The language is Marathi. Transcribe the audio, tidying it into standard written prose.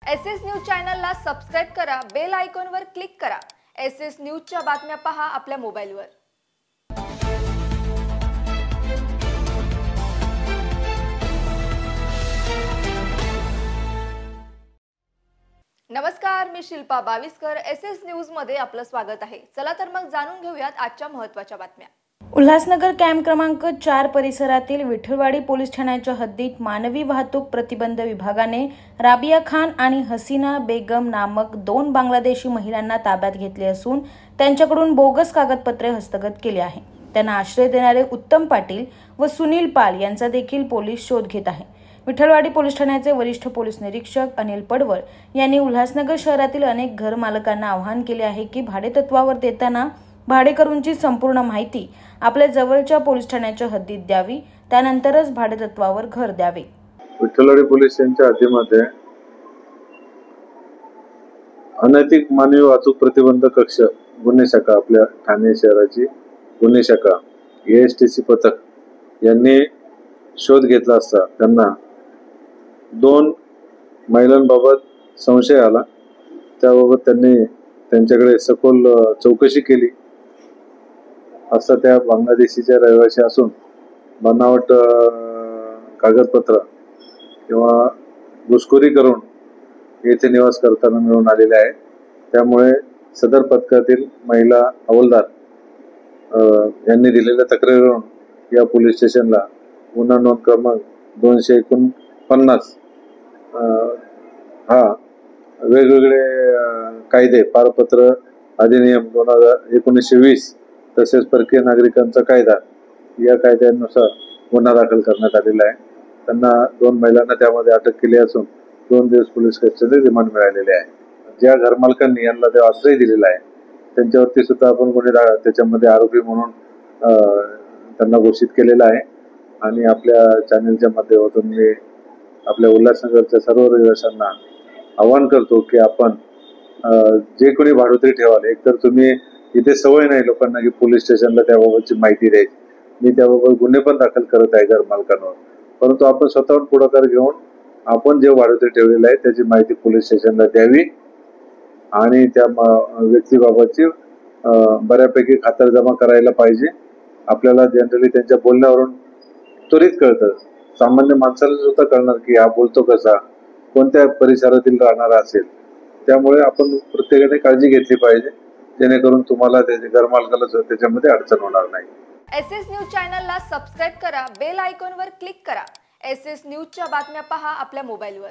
एसएस न्यूज चॅनलला सबस्क्राइब करा, बेल आयकॉनवर क्लिक करा। एसएस न्यूजच्या बातम्या पहा आपल्या मोबाईलवर। नमस्कार, मी शिल्पा बाविस्कर। एसएस न्यूज मध्ये आपलं स्वागत आहे। चला तर मग जाणून घेऊयात आजच्या महत्त्वाच्या बातम्या। उल्हासनगर कॅम्प क्रमांक 4 परिसरातील विठलवाडी पोलीस ठाण्याच्या हद्दीत मानवी वाहतूक प्रतिबंध विभागाने राबिया खान आणि हसीना बेगम नामक 2 बांगलादेशी महिलांना ताब्यात घेतले असून त्यांच्याकडून बोगस कागदपत्रे हस्तगत केली आहे। त्यांना आश्रय देणारे उत्तम पाटील व सुनील पाल यांचा देखील पोलीस शोध घेत आहे। विठलवाडी पोलीस ठाण्याचे वरिष्ठ पोलीस निरीक्षक अनिल पडवळ यांनी उल्हासनगर शहरातील अनेक घर मालकांना आवाहन केले आहे की भाडेतत्वावर देताना भाडेकरूंची संपूर्ण माहिती आपल्या जवळच्या पोलीस ठाण्याच्या हद्दीत द्यावी, त्यानंतरच भाडेतत्वावर घर द्यावे। विठलवाडी पोलीस यांच्या हद्दीमध्ये अनैतिक मानवी वाहतूक प्रतिबंध कक्ष गुन्हे शाखा, आपल्या ठाणे शहराची गुन्हे शाखा एएसटीसी पथक यांनी शोध घेतला असता त्यांना 2 महिलांबाबत संशय आला। त्याबाबत त्यांनी त्यांच्याकडे सखोल चौकशी केली असता त्या बांगलादेशीच्या रहिवासी असून बनावट कागदपत्र किंवा घुसखोरी करून येथे निवास करताना मिळून आलेले आहे। त्यामुळे सदर पथकातील महिला हवालदार यांनी दिलेल्या तक्रारीवरून या पोलीस स्टेशनला गुन्हा नोंद क्रमांक 249 हा वेगवेगळे कायदे, पारपत्र अधिनियम 1920 तसेच परकीय नागरिकांचा कायदा या कायद्यानुसार गुन्हा दाखल करण्यात आलेला आहे। त्यांना 2 महिलांना त्यामध्ये अटक केली असून 2 दिवस पोलीस कस्टडी रिमांड मिळालेले आहे। ज्या घरमालकांनी यांना ते आश्रय दिलेला आहे त्यांच्यावरती सुद्धा आपण गुन्हे त्याच्यामध्ये आरोपी म्हणून त्यांना घोषित केलेला आहे। आणि आपल्या चॅनलच्या माध्यमातून मी आपल्या उल्हासनगरच्या सर्व रहिवाशांना आवाहन करतो की आपण जे कोणी भाडोत्री ठेवाल, एकतर तुम्ही इथे सवय नाही लोकांना की पोलीस स्टेशनला त्याबाबतची माहिती द्यायची, मी त्याबाबत गुन्हे पण दाखल करत आहे घर मालकांवर, परंतु आपण स्वतःहून पुढाकार घेऊन आपण जे भाडोत्री ठेवलेलं आहे त्याची माहिती पोलीस स्टेशनला द्यावी आणि त्या व्यक्तीबाबतची बऱ्यापैकी खातरजमा करायला पाहिजे। आपल्याला जनरली त्यांच्या बोलण्यावरून त्वरित कळतं, सामान्य माणसाला सुद्धा कळणार की हा बोलतो कसा, कोणत्या परिसरातील राहणारा असेल। त्यामुळे आपण प्रत्येकाने काळजी घेतली पाहिजे जेणेकरून तुम्हाला त्याच्या घरमालकाला त्याच्यामध्ये अडचण होणार नाही। एसएस न्यूज चॅनलला सबस्क्राइब करा, बेल आयकॉनवर क्लिक करा। एसएस न्यूजच्या बातम्या पहा आपल्या मोबाईलवर।